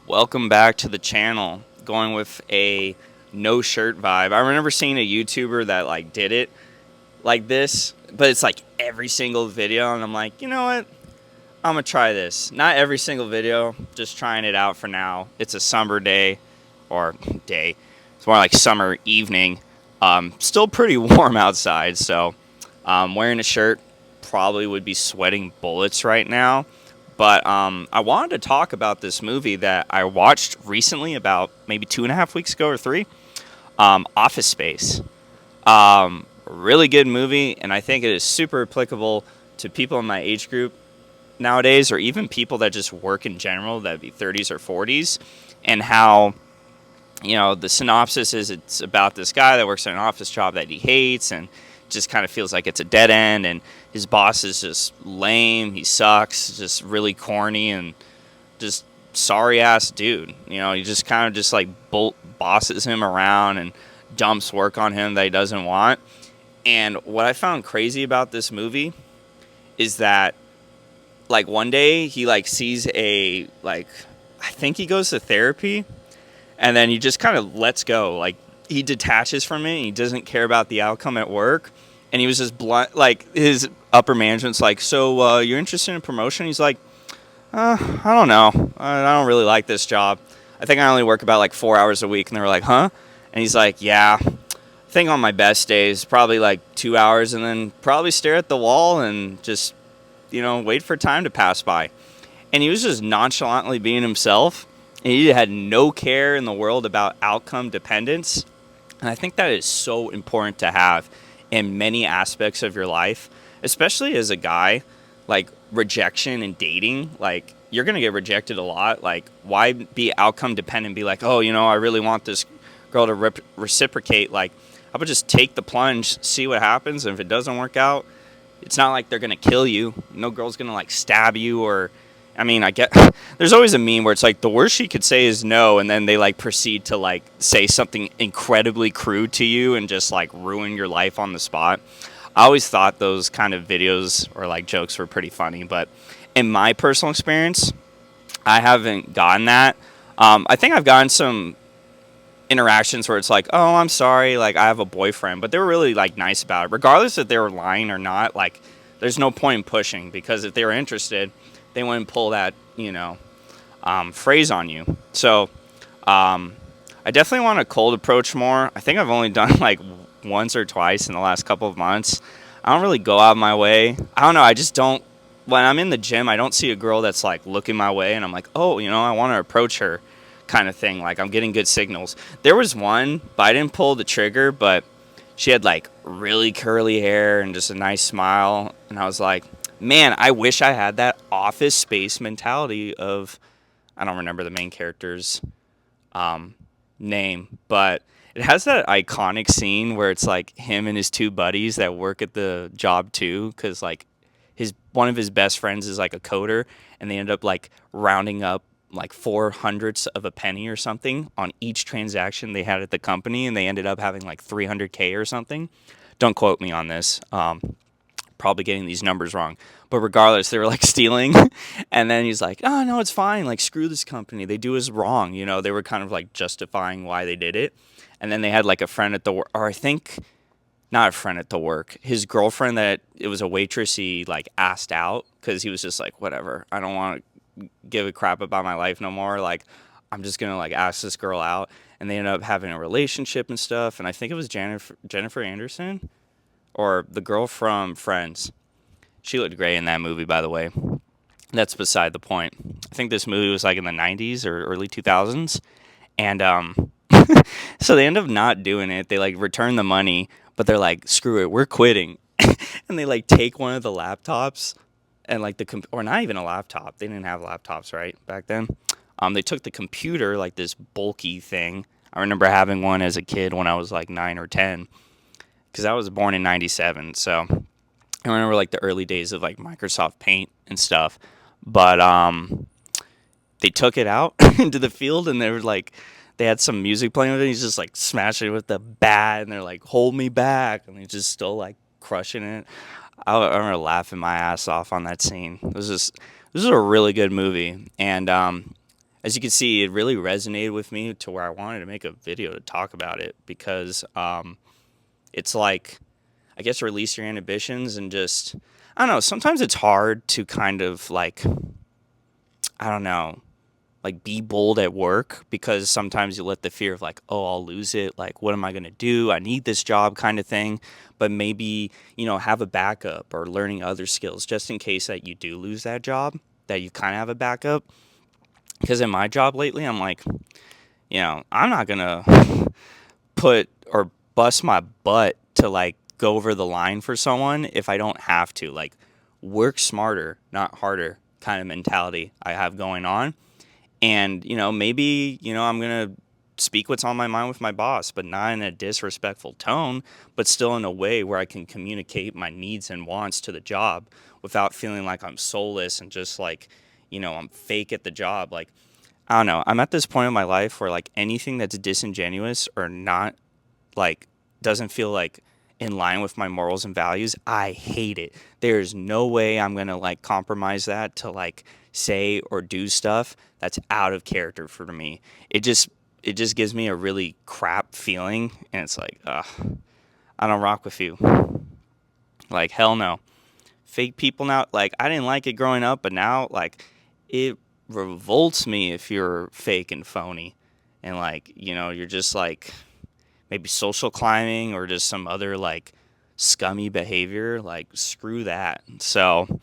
Welcome back to the channel. Going with a no shirt vibe. I remember seeing a YouTuber that like did it like this, but it's like every single video, and I'm like, you know what? I'm gonna try this. Not every single video, just trying it out for now. It's a summer day, or day. It's more like summer evening. Still pretty warm outside, so wearing a shirt probably would be sweating bullets right now. But I wanted to talk about this movie that I watched recently, about maybe 2.5 weeks ago or three. Office Space. Really good movie, and I think it is super applicable to people in my age group nowadays, or even people that just work in general, that'd be 30s or 40s, and how the synopsis is it's about this guy that works in an office job that he hates and just kind of feels like it's a dead end, and his boss is just lame, he sucks, just really corny and just sorry ass dude. He just kind of just like bosses him around and dumps work on him that he doesn't want. And what I found crazy about this movie is that like one day he like sees a like I think he goes to therapy, and then he just kind of lets go. Like he detaches from it. And he doesn't care about the outcome at work, and he was just blunt. Like his upper management's like, "So you're interested in promotion?" He's like, "I don't know. I don't really like this job. I think I only work about like 4 hours a week." And they were like, "Huh?" And he's like, "Yeah. I think on my best days, probably like 2 hours, and then probably stare at the wall and just wait for time to pass by." And he was just nonchalantly being himself. And he had no care in the world about outcome dependence. And I think that is so important to have in many aspects of your life, especially as a guy. Like rejection and dating, like you're going to get rejected a lot. Like, why be outcome dependent? Be like, oh, I really want this girl to reciprocate. Like, how about just take the plunge, see what happens. And if it doesn't work out, it's not like they're going to kill you. No girl's going to like stab you, or I mean, I get there's always a meme where it's like the worst she could say is no, and then they like proceed to like say something incredibly crude to you and just like ruin your life on the spot. I always thought those kind of videos or like jokes were pretty funny, but in my personal experience, I haven't gotten that. I think I've gotten some interactions where it's like, oh, I'm sorry, like I have a boyfriend, but they were really like nice about it, regardless if they were lying or not. Like, there's no point in pushing, because if they were interested, they wouldn't pull that phrase on you. So I definitely want a cold approach more. I think I've only done like once or twice in the last couple of months. I don't really go out of my way. I don't know. I just don't. When I'm in the gym, I don't see a girl that's like looking my way, and I'm like, oh, I want to approach her, kind of thing. Like I'm getting good signals. There was one, but I didn't pull the trigger. But she had like really curly hair and just a nice smile, and I was like, man, I wish I had that Office Space mentality of. I don't remember the main character's name, but it has that iconic scene where it's like him and his two buddies that work at the job too, because like his one of his best friends is like a coder, and they end up like rounding up like 400ths of a penny or something on each transaction they had at the company, and they ended up having like 300K or something. Don't quote me on this. Probably getting these numbers wrong, but regardless, they were like stealing. And then he's like, oh no, it's fine, like screw this company, they do us wrong. They were kind of like justifying why they did it. And then they had like a friend at the work, or I think not a friend at the work, his girlfriend, that it was a waitress, he like asked out because he was just like, whatever, I don't want to give a crap about my life no more, like I'm just gonna like ask this girl out. And they ended up having a relationship and stuff. And I think it was Jennifer Anderson, or the girl from Friends. She looked great in that movie, by the way. That's beside the point. I think this movie was like in the 90s or early 2000s. And so they end up not doing it. They like return the money, but they're like, screw it, we're quitting. And they like take one of the laptops, and like or not even a laptop. They didn't have laptops, right, back then. They took the computer, like this bulky thing. I remember having one as a kid when I was like 9 or 10, because I was born in 97. So I remember like the early days of like Microsoft Paint and stuff. But they took it out into the field, and they were like, they had some music playing with it. He's just like smashing it with the bat, and they're like, hold me back. And he's just still like crushing it. I remember laughing my ass off on that scene. This is a really good movie. And as you can see, it really resonated with me to where I wanted to make a video to talk about it because it's like, I guess, release your inhibitions and just, I don't know, sometimes it's hard to kind of like, I don't know, like be bold at work because sometimes you let the fear of like, oh, I'll lose it. Like, what am I going to do? I need this job kind of thing. But maybe, have a backup or learning other skills just in case that you do lose that job, that you kind of have a backup. Because in my job lately, I'm like, I'm not going to put or bust my butt to like go over the line for someone if I don't have to. Like, work smarter, not harder kind of mentality I have going on. And, maybe, I'm going to speak what's on my mind with my boss, but not in a disrespectful tone, but still in a way where I can communicate my needs and wants to the job without feeling like I'm soulless and just like, I'm fake at the job. Like, I don't know. I'm at this point in my life where like anything that's disingenuous or not like doesn't feel like in line with my morals and values, I hate it. There's no way I'm going to like compromise that to like say or do stuff that's out of character for me. It just gives me a really crap feeling and it's like, I don't rock with you. Like hell no. Fake people now, like I didn't like it growing up, but now like it revolts me if you're fake and phony and like, you're just like maybe social climbing or just some other like scummy behavior, like screw that. So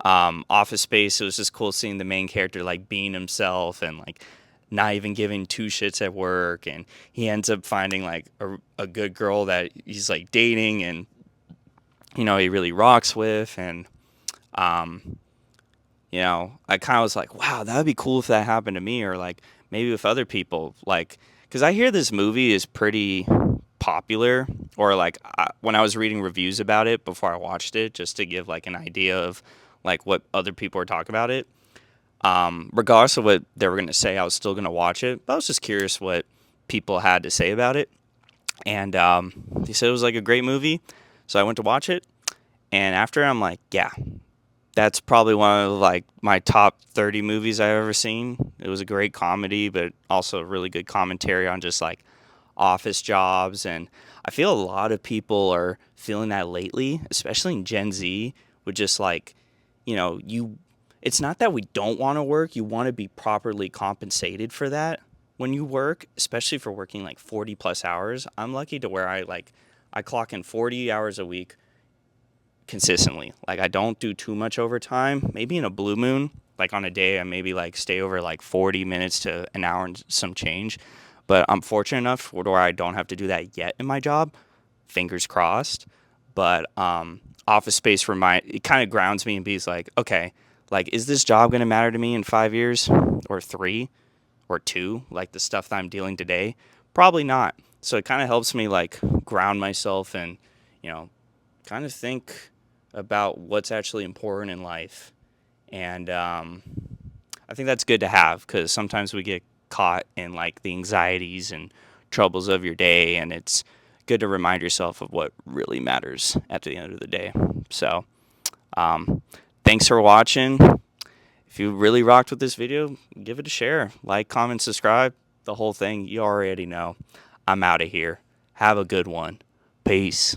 Office Space, it was just cool seeing the main character like being himself and like not even giving two shits at work, and he ends up finding like a good girl that he's like dating and he really rocks with. And um I kind of was like, wow, that would be cool if that happened to me, or like maybe with other people, like because I hear this movie is pretty popular, or like when I was reading reviews about it before I watched it, just to give like an idea of like what other people are talking about it. Regardless of what they were going to say, I was still going to watch it. But I was just curious what people had to say about it, and they said it was like a great movie, so I went to watch it. And after, I'm like, yeah, that's probably one of like my top 30 movies I've ever seen. It was a great comedy, but also a really good commentary on just like office jobs. And I feel a lot of people are feeling that lately, especially in Gen Z, with just like, you it's not that we don't want to work, you want to be properly compensated for that when you work, especially for working like 40 plus hours. I'm lucky to where I clock in 40 hours a week consistently. Like I don't do too much overtime. Maybe in a blue moon, like on a day I maybe like stay over like 40 minutes to an hour and some change. But I'm fortunate enough where I don't have to do that yet in my job. Fingers crossed. But Office Space it kind of grounds me and be like, okay, like is this job going to matter to me in 5 years or 3 or 2? Like the stuff that I'm dealing today, probably not. So it kind of helps me like ground myself and kind of think about what's actually important in life. And I think that's good to have because sometimes we get caught in like the anxieties and troubles of your day, and it's good to remind yourself of what really matters at the end of the day. So um, thanks for watching. If you really rocked with this video, give it a share, like, comment, subscribe, the whole thing. You already know. I'm out of here. Have a good one. Peace.